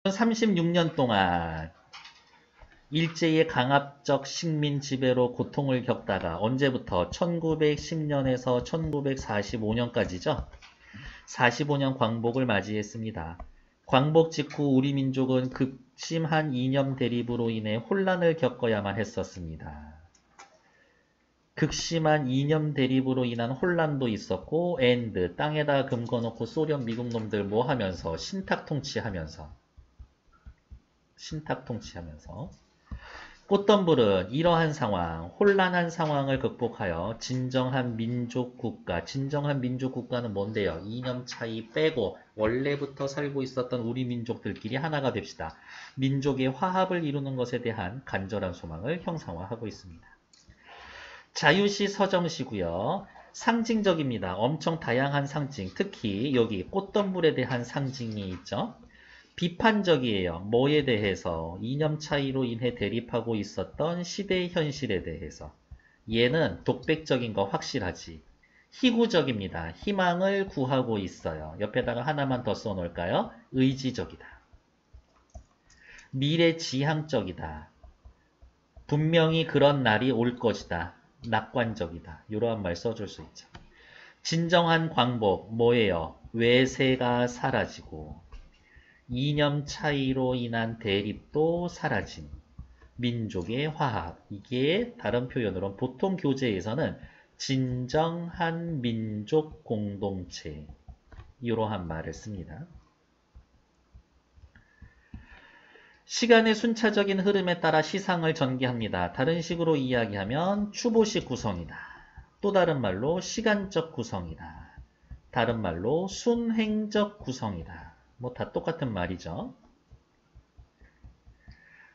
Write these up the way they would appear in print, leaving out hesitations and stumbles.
36년 동안 일제의 강압적 식민 지배로 고통을 겪다가 언제부터 1910년에서 1945년까지죠. 45년 광복을 맞이했습니다. 광복 직후 우리 민족은 극심한 이념 대립으로 인해 혼란을 겪어야만 했었습니다. 극심한 이념 대립으로 인한 혼란도 있었고 땅에다 금 거놓고 소련 미국 놈들 뭐 하면서 신탁 통치하면서 꽃덤불은 이러한 상황, 혼란한 상황을 극복하여 진정한 민족국가는 뭔데요? 이념 차이 빼고 원래부터 살고 있었던 우리 민족들끼리 하나가 됩시다. 민족의 화합을 이루는 것에 대한 간절한 소망을 형상화하고 있습니다. 자유시 서정시고요. 상징적입니다. 엄청 다양한 상징, 특히 여기 꽃덤불에 대한 상징이 있죠. 비판적이에요. 뭐에 대해서? 이념 차이로 인해 대립하고 있었던 시대의 현실에 대해서. 얘는 독백적인 거 확실하지. 희구적입니다. 희망을 구하고 있어요. 옆에다가 하나만 더 써놓을까요? 의지적이다. 미래지향적이다. 분명히 그런 날이 올 것이다. 낙관적이다. 이러한 말 써줄 수 있죠. 진정한 광복, 뭐예요? 외세가 사라지고 이념 차이로 인한 대립도 사라짐. 민족의 화합. 이게 다른 표현으로 보통 교재에서는 진정한 민족 공동체. 이러한 말을 씁니다. 시간의 순차적인 흐름에 따라 시상을 전개합니다. 다른 식으로 이야기하면 추보식 구성이다. 또 다른 말로 시간적 구성이다. 다른 말로 순행적 구성이다. 뭐 다 똑같은 말이죠.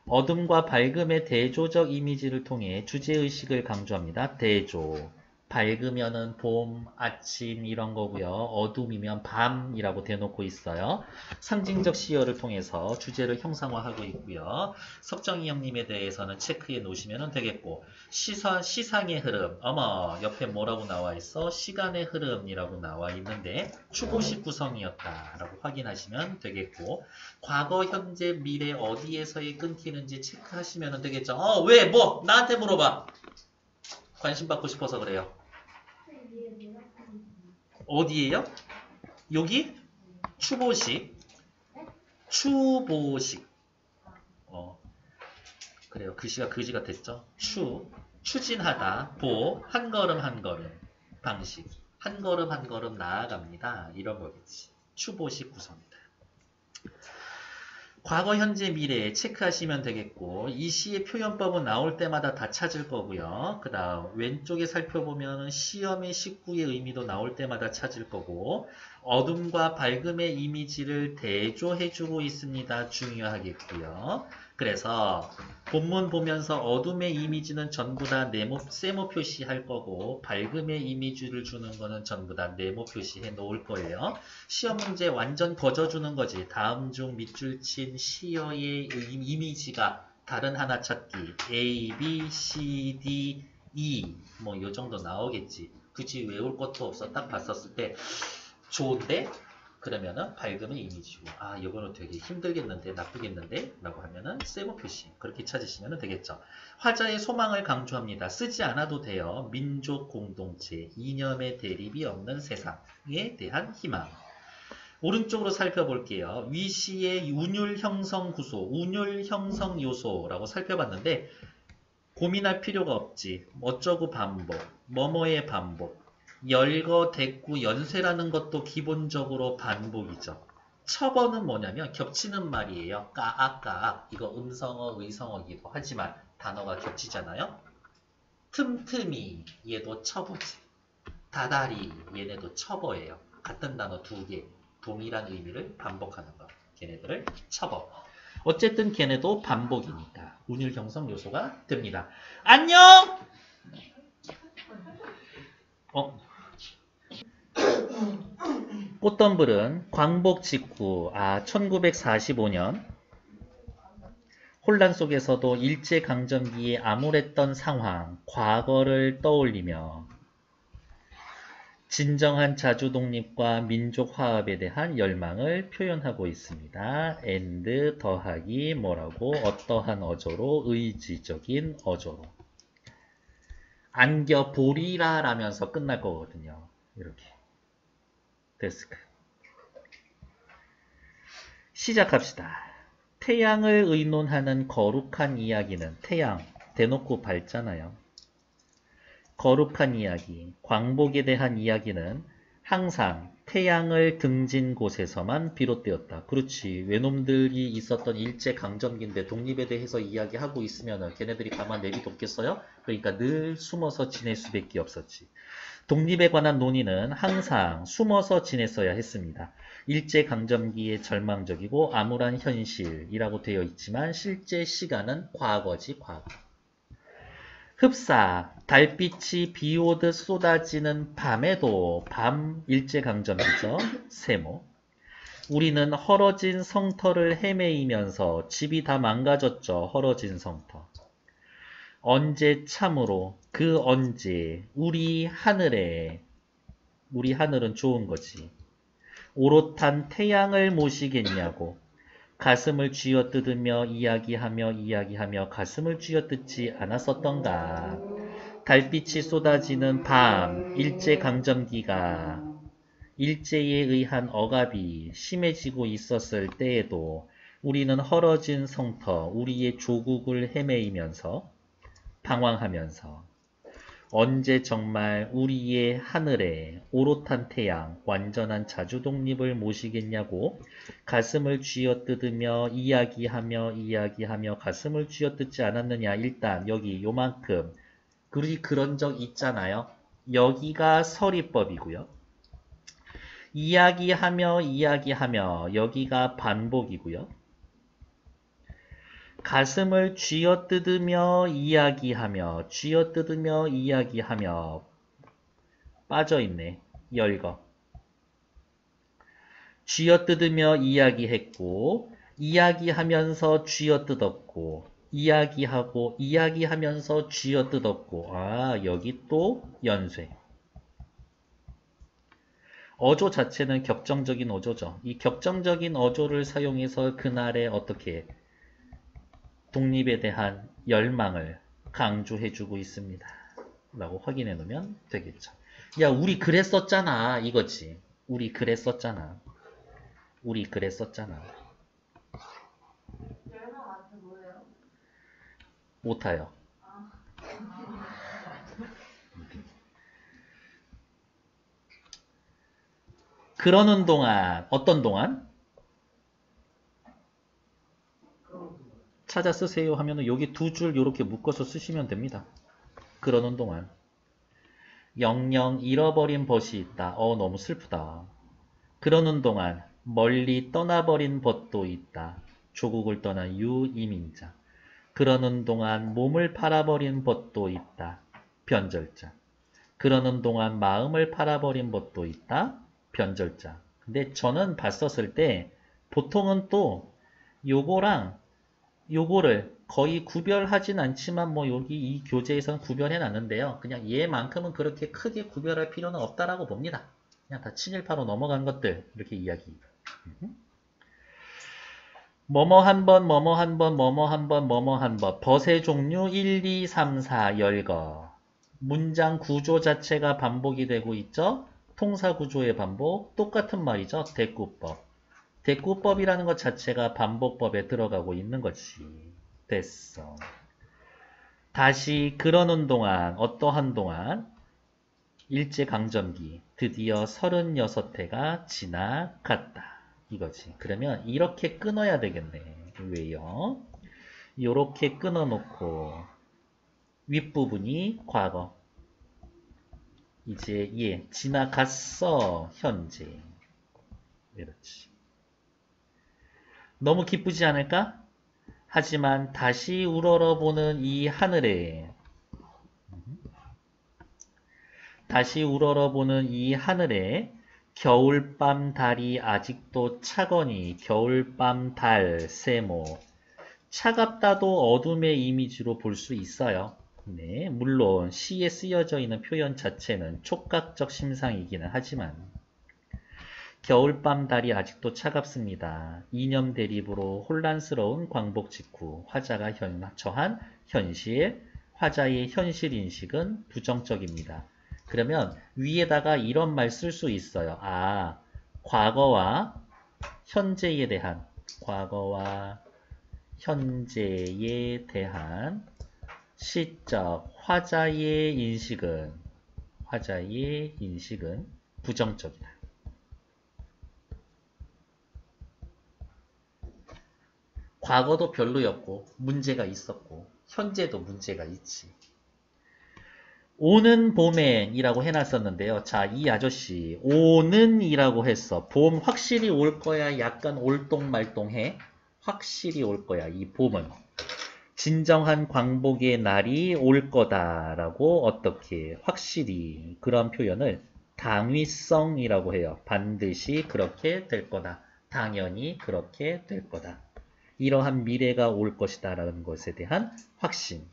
어둠과 밝음의 대조적 이미지를 통해 주제의식을 강조합니다. 대조. 밝으면은 봄, 아침 이런 거고요. 어둠이면 밤이라고 대놓고 있어요. 상징적 시어를 통해서 주제를 형상화하고 있고요. 석정이 형님에 대해서는 체크해 놓으시면 되겠고 시상의 흐름. 어머 옆에 뭐라고 나와 있어? 시간의 흐름이라고 나와 있는데 추보식 구성이었다라고 확인하시면 되겠고 과거, 현재, 미래 어디에서의 끊기는지 체크하시면 되겠죠. 왜? 뭐? 나한테 물어봐. 관심 받고 싶어서 그래요. 어디에요? 여기? 추보식. 그래요. 글씨가 그지가 됐죠. 추진하다. 한 걸음 한 걸음. 방식. 한 걸음 한 걸음 나아갑니다. 이런 거겠지. 추보식 구성이다. 과거, 현재, 미래 체크하시면 되겠고 이 시의 표현법은 나올 때마다 다 찾을 거고요. 그 다음 왼쪽에 살펴보면 시험의 식구의 의미도 나올 때마다 찾을 거고 어둠과 밝음의 이미지를 대조해주고 있습니다. 중요하겠고요. 그래서 본문 보면서 어둠의 이미지는 전부 다 세모 표시할 거고 밝음의 이미지를 주는 거는 전부 다 네모 표시해 놓을 거예요. 시험 문제 완전 거저주는 거지. 다음 중 밑줄 친 시어의 이미지가 다른 하나 찾기. A, B, C, D, E 뭐 요 정도 나오겠지. 굳이 외울 것도 없어. 딱 봤었을 때 좋은데? 그러면은 밝음의 이미지고 이거는 되게 힘들겠는데 나쁘겠는데 라고 하면은 세모 표시 그렇게 찾으시면 되겠죠. 화자의 소망을 강조합니다. 쓰지 않아도 돼요. 민족 공동체, 이념의 대립이 없는 세상에 대한 희망. 오른쪽으로 살펴볼게요. 위시의 운율 형성 구조, 운율 형성 요소라고 살펴봤는데 고민할 필요가 없지. 어쩌고 반복, 뭐뭐의 반복. 열거, 대꾸, 연쇄라는 것도 기본적으로 반복이죠. 첩어는 뭐냐면 겹치는 말이에요. 까악. 이거 음성어, 의성어기도 하지만 단어가 겹치잖아요. 틈틈이 얘도 첩어지. 다다리 얘네도 첩어예요. 같은 단어 두 개. 동일한 의미를 반복하는 거. 걔네들을 첩어. 어쨌든 걔네도 반복이니까 운율 형성 요소가 됩니다. 안녕! 꽃덤불은 광복 직후 1945년 혼란 속에서도 일제강점기에 암울했던 상황, 과거를 떠올리며 진정한 자주 독립과 민족 화합에 대한 열망을 표현하고 있습니다. and 더하기 뭐라고 어떠한 어조로 의지적인 어조로 안겨보리라 라면서 끝날 거거든요. 이렇게 데스크 시작합시다. 태양을 의논하는 거룩한 이야기는 태양 대놓고 밝잖아요. 거룩한 이야기, 광복에 대한 이야기는 항상 태양을 등진 곳에서만 비롯되었다. 그렇지. 외놈들이 있었던 일제강점기인데 독립에 대해서 이야기하고 있으면 걔네들이 가만 내비뒀겠어요? 그러니까 늘 숨어서 지낼 수밖에 없었지. 독립에 관한 논의는 항상 숨어서 지냈어야 했습니다. 일제강점기의 절망적이고 암울한 현실이라고 되어 있지만 실제 시간은 과거지, 과거. 흡사, 달빛이 비오듯 쏟아지는 밤에도 밤 일제강점기죠. 세모. 우리는 헐어진 성터를 헤매이면서 집이 다 망가졌죠. 헐어진 성터. 언제 참으로 그 언제 우리 하늘은 좋은 거지. 오롯한 태양을 모시겠냐고. 가슴을 쥐어뜯으며 이야기하며 가슴을 쥐어뜯지 않았었던가. 달빛이 쏟아지는 밤, 일제강점기가 일제에 의한 억압이 심해지고 있었을 때에도 우리는 헐어진 성터, 우리의 조국을 헤매이면서 방황하면서 언제 정말 우리의 하늘에 오롯한 태양, 완전한 자주독립을 모시겠냐고 가슴을 쥐어뜯으며 이야기하며 가슴을 쥐어뜯지 않았느냐. 일단 여기 요만큼 그런 적 있잖아요. 여기가 서리법이고요. 이야기하며 여기가 반복이고요. 가슴을 쥐어뜯으며 이야기하며 빠져있네. 열거. 쥐어뜯으며 이야기했고 이야기하면서 쥐어뜯었고 이야기하면서 쥐어뜯었고 아 여기 또 연쇄. 어조 자체는 격정적인 어조죠. 이 격정적인 어조를 사용해서 그날의 어떻게 독립에 대한 열망을 강조해주고 있습니다. 라고 확인해 놓으면 되겠죠. 야, 우리 그랬었잖아. 이거지. 우리 그랬었잖아. 열망 앞에 뭐예요? 오타요. 그러는 동안, 어떤 동안? 찾아 쓰세요 하면은 여기 두 줄 이렇게 묶어서 쓰시면 됩니다. 그러는 동안. 영영 잃어버린 벗이 있다. 너무 슬프다. 그러는 동안 멀리 떠나버린 벗도 있다. 조국을 떠난 유이민자. 그러는 동안 몸을 팔아버린 벗도 있다. 변절자. 그러는 동안 마음을 팔아버린 벗도 있다. 변절자. 근데 저는 봤었을 때 보통은 또 요거를 거의 구별하진 않지만 뭐 여기 이 교재에서는 구별해 놨는데요. 그냥 얘만큼은 그렇게 크게 구별할 필요는 없다라고 봅니다. 그냥 다 친일파로 넘어간 것들 이렇게 이야기. 뭐뭐 한 번, 벗의 종류 1, 2, 3, 4 열거. 문장 구조 자체가 반복이 되고 있죠. 통사 구조의 반복, 똑같은 말이죠. 대꾸법. 대꾸법이라는 것 자체가 반복법에 들어가고 있는 거지. 됐어. 다시 그러는 동안, 어떠한 동안 일제강점기 드디어 36회가 지나갔다. 이거지. 그러면 이렇게 끊어야 되겠네. 왜요? 이렇게 끊어놓고 윗부분이 과거. 이제 지나갔어. 현재. 이렇지. 너무 기쁘지 않을까? 하지만 다시 우러러보는 이 하늘에 겨울밤 달이 아직도 차거니 겨울밤 달 세모 차갑다도 어둠의 이미지로 볼 수 있어요. 네, 물론 시에 쓰여져 있는 표현 자체는 촉각적 심상이기는 하지만 겨울밤 달이 아직도 차갑습니다. 이념 대립으로 혼란스러운 광복 직후 화자가 처한 현실, 화자의 현실 인식은 부정적입니다. 그러면 위에다가 이런 말 쓸 수 있어요. 아, 과거와 현재에 대한 시적 화자의 인식은 부정적이다. 과거도 별로였고 문제가 있었고 현재도 문제가 있지. 오는 봄엔이라고 해놨었는데요. 자, 이 아저씨 오는이라고 했어. 봄 확실히 올 거야? 약간 올똥말똥해? 확실히 올 거야. 이 봄은. 진정한 광복의 날이 올 거다라고 어떻게 확실히 그런 표현을 당위성이라고 해요. 반드시 그렇게 될 거다. 당연히 그렇게 될 거다. 이러한 미래가 올 것이다 라는 것에 대한 확신.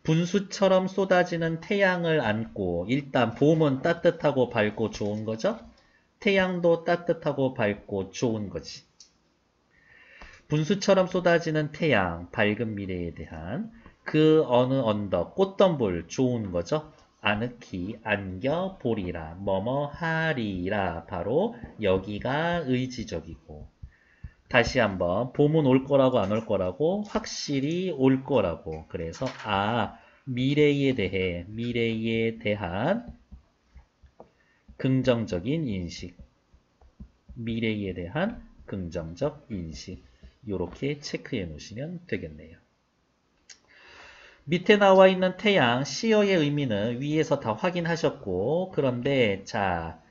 분수처럼 쏟아지는 태양을 안고 일단 봄은 따뜻하고 밝고 좋은 거죠. 태양도 따뜻하고 밝고 좋은 거지. 분수처럼 쏟아지는 태양, 밝은 미래에 대한 그 어느 언덕, 꽃덤불 좋은 거죠. 아늑히 안겨 보리라, 뭐뭐하리라. 바로 여기가 의지적이고. 다시 한번 봄은 올 거라고 안 올 거라고 확실히 올 거라고. 그래서 미래에 대한 긍정적인 인식. 미래에 대한 긍정적 인식. 이렇게 체크해 놓으시면 되겠네요. 밑에 나와 있는 태양, 시어의 의미는 위에서 다 확인하셨고, 그런데 자,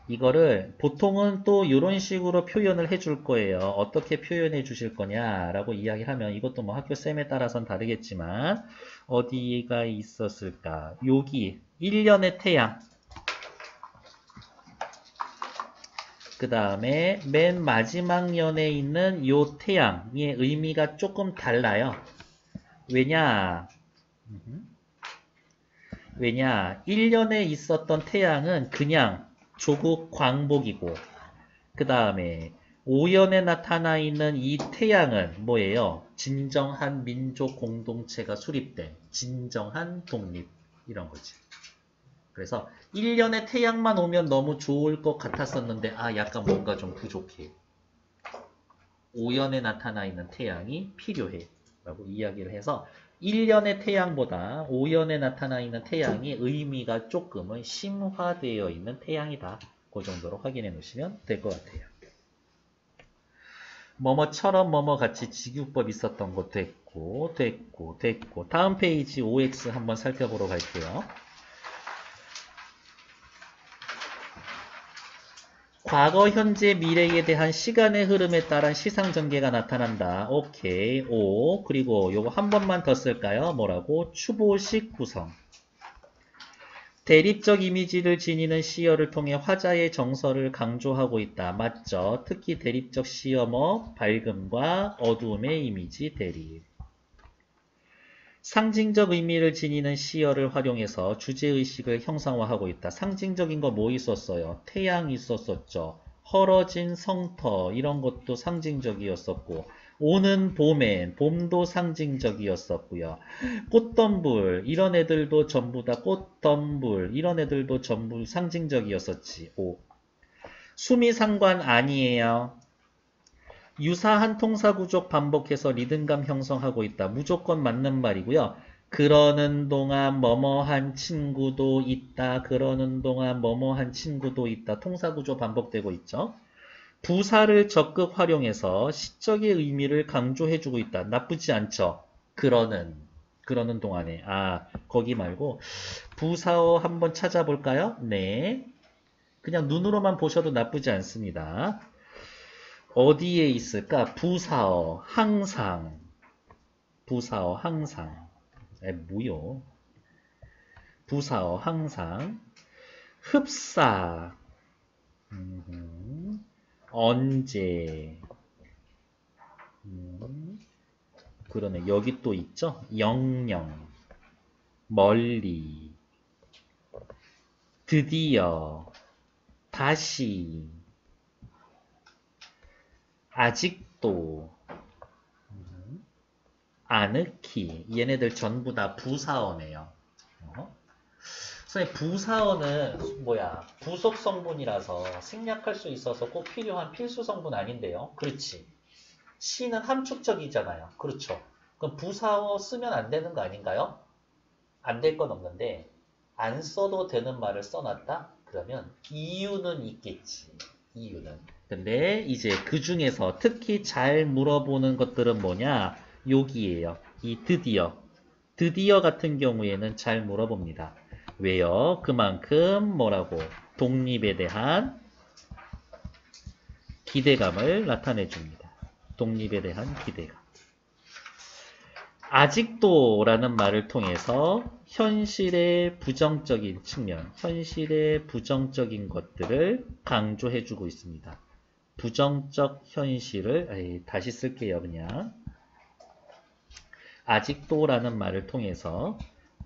이거를 보통은 또 이런 식으로 표현을 해줄 거예요. 어떻게 표현해 주실 거냐라고 이야기하면 이것도 뭐 학교 쌤에 따라서는 다르겠지만 어디가 있었을까? 여기 1년의 태양. 그 다음에 맨 마지막 년에 있는 요 태양의 의미가 조금 달라요. 왜냐? 1년에 있었던 태양은 그냥 조국 광복이고 그 다음에 5년에 나타나 있는 이 태양은 뭐예요? 진정한 민족 공동체가 수립된 진정한 독립 이런 거지. 그래서 1년에 태양만 오면 너무 좋을 것 같았었는데 약간 뭔가 좀 부족해. 5년에 나타나 있는 태양이 필요해 라고 이야기를 해서 1년의 태양보다 5년에 나타나 있는 태양이 의미가 조금은 심화되어 있는 태양이다. 그 정도로 확인해 놓으시면 될 것 같아요. 뭐뭐처럼 뭐뭐같이 직유법 있었던 거 됐고. 다음 페이지 OX 한번 살펴보러 갈게요. 과거, 현재, 미래에 대한 시간의 흐름에 따른 시상전개가 나타난다. 오케이. O. 그리고 요거 한 번만 더 쓸까요? 뭐라고? 추보식 구성. 대립적 이미지를 지니는 시어를 통해 화자의 정서를 강조하고 있다. 맞죠? 특히 대립적 시어 밝음과 어두움의 이미지 대립. 상징적 의미를 지니는 시어를 활용해서 주제의식을 형상화하고 있다. 상징적인 거 뭐 있었어요? 태양 있었었죠. 헐어진 성터 이런 것도 상징적이었었고 오는 봄엔 봄도 상징적이었었고요. 꽃덤불 이런 애들도 전부 다 꽃덤불 이런 애들도 전부 상징적이었었지. 수미상관 아니에요. 유사한 통사구조 반복해서 리듬감 형성하고 있다. 무조건 맞는 말이고요. 그러는 동안 뭐뭐한 친구도 있다. 그러는 동안 뭐뭐한 친구도 있다. 통사구조 반복되고 있죠. 부사를 적극 활용해서 시적의 의미를 강조해주고 있다. 나쁘지 않죠. 그러는 동안에 거기 말고 부사어 한번 찾아볼까요? 네. 그냥 눈으로만 보셔도 나쁘지 않습니다. 어디에 있을까? 부사어 항상. 뭐요? 부사어 항상. 흡사. 언제. 그러네. 여기 또 있죠? 영영. 멀리, 드디어, 다시, 아직도, 아늑히. 얘네들 전부 다 부사어네요. 선생님, 부사어는 뭐야? 부속 성분이라서 생략할 수 있어서 꼭 필요한 필수 성분 아닌데요. 그렇지. 시는 함축적이잖아요. 그렇죠. 그럼 부사어 쓰면 안 되는 거 아닌가요? 안 될 건 없는데 안 써도 되는 말을 써놨다? 그러면 이유는 있겠지. 이유는. 근데 이제 그 중에서 특히 잘 물어보는 것들은 뭐냐? 여기에요. 이 드디어. 드디어 같은 경우에는 잘 물어봅니다. 왜요? 그만큼 뭐라고? 독립에 대한 기대감을 나타내 줍니다. 독립에 대한 기대감. 아직도 라는 말을 통해서 현실의 부정적인 측면, 현실의 부정적인 것들을 강조해 주고 있습니다. 부정적 현실을, 다시 쓸게요, 그냥. 아직도 라는 말을 통해서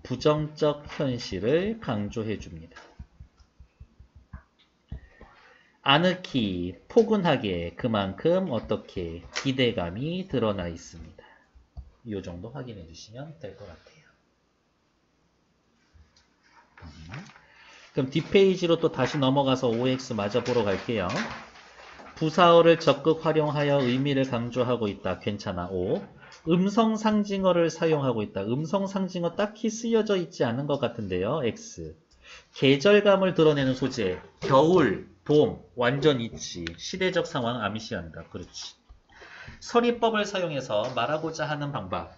부정적 현실을 강조해 줍니다. 아늑히, 포근하게, 그만큼 어떻게 기대감이 드러나 있습니다. 이 정도 확인해 주시면 될 것 같아요. 그럼 뒷페이지로 또 다시 넘어가서 OX 마저 보러 갈게요. 부사어를 적극 활용하여 의미를 강조하고 있다. 괜찮아. O. 음성 상징어를 사용하고 있다. 음성 상징어 딱히 쓰여져 있지 않은 것 같은데요. X. 계절감을 드러내는 소재. 겨울, 봄, 완전 있지. 시대적 상황 암시한다. 그렇지. 서리법을 사용해서 말하고자 하는 방법.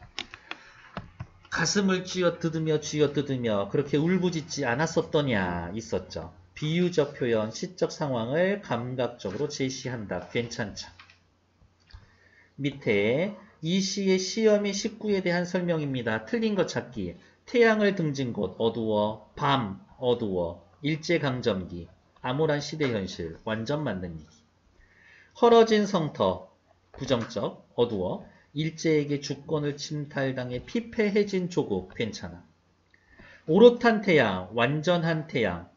가슴을 쥐어뜯으며 그렇게 울부짖지 않았었더냐. 있었죠. 비유적 표현, 시적 상황을 감각적으로 제시한다. 괜찮죠. 밑에 이 시의 시험의 식구에 대한 설명입니다. 틀린 것 찾기. 태양을 등진 곳 어두워, 밤 어두워, 일제강점기, 암울한 시대 현실, 완전 맞는 얘기. 헐어진 성터, 부정적, 어두워, 일제에게 주권을 침탈당해 피폐해진 조국, 괜찮아. 오롯한 태양, 완전한 태양,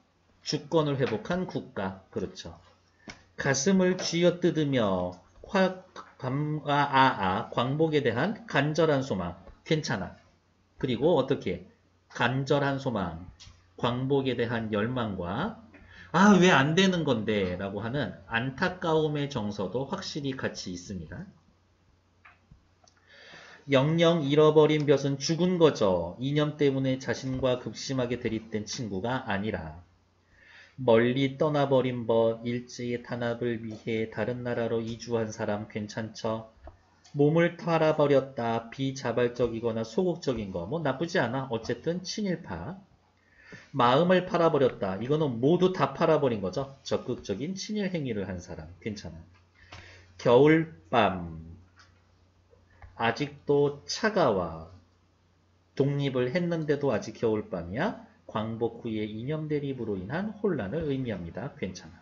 주권을 회복한 국가, 그렇죠. 가슴을 쥐어뜯으며 광복에 대한 간절한 소망, 괜찮아. 그리고 어떻게? 간절한 소망, 광복에 대한 열망과 왜 안 되는 건데 라고 하는 안타까움의 정서도 확실히 같이 있습니다. 영영 잃어버린 볕은 죽은 거죠. 이념 때문에 자신과 극심하게 대립된 친구가 아니라 멀리 떠나버린 벗, 일제의 탄압을 위해 다른 나라로 이주한 사람 괜찮죠? 몸을 팔아버렸다. 비자발적이거나 소극적인 거. 뭐 나쁘지 않아. 어쨌든 친일파. 마음을 팔아버렸다. 이거는 모두 다 팔아버린 거죠. 적극적인 친일 행위를 한 사람. 괜찮아. 겨울밤. 아직도 차가워. 독립을 했는데도 아직 겨울밤이야. 광복 후의 이념 대립으로 인한 혼란을 의미합니다. 괜찮아.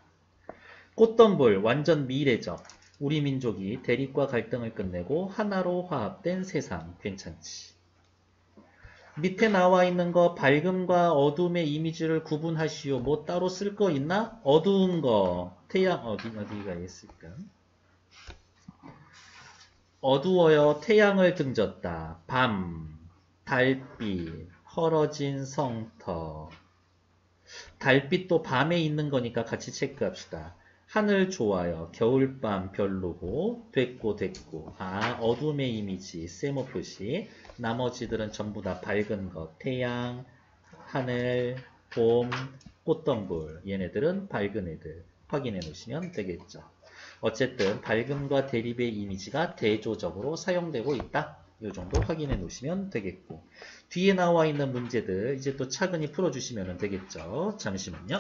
꽃덤불. 완전 미래적. 우리 민족이 대립과 갈등을 끝내고 하나로 화합된 세상. 괜찮지. 밑에 나와 있는 거 밝음과 어둠의 이미지를 구분하시오. 뭐 따로 쓸 거 있나? 어두운 거. 태양 어디가 있을까? 어두워요. 태양을 등졌다. 밤. 달빛. 헐어진 성터. 달빛도 밤에 있는 거니까 같이 체크합시다. 하늘 좋아요. 겨울밤 별로고 됐고. 어둠의 이미지 세모 표시. 나머지들은 전부 다 밝은 것. 태양, 하늘, 봄, 꽃덤불. 얘네들은 밝은 애들. 확인해 놓으시면 되겠죠. 어쨌든 밝음과 대립의 이미지가 대조적으로 사용되고 있다. 이 정도 확인해 놓으시면 되겠고. 뒤에 나와 있는 문제들 이제 또 차근히 풀어주시면 되겠죠. 잠시만요.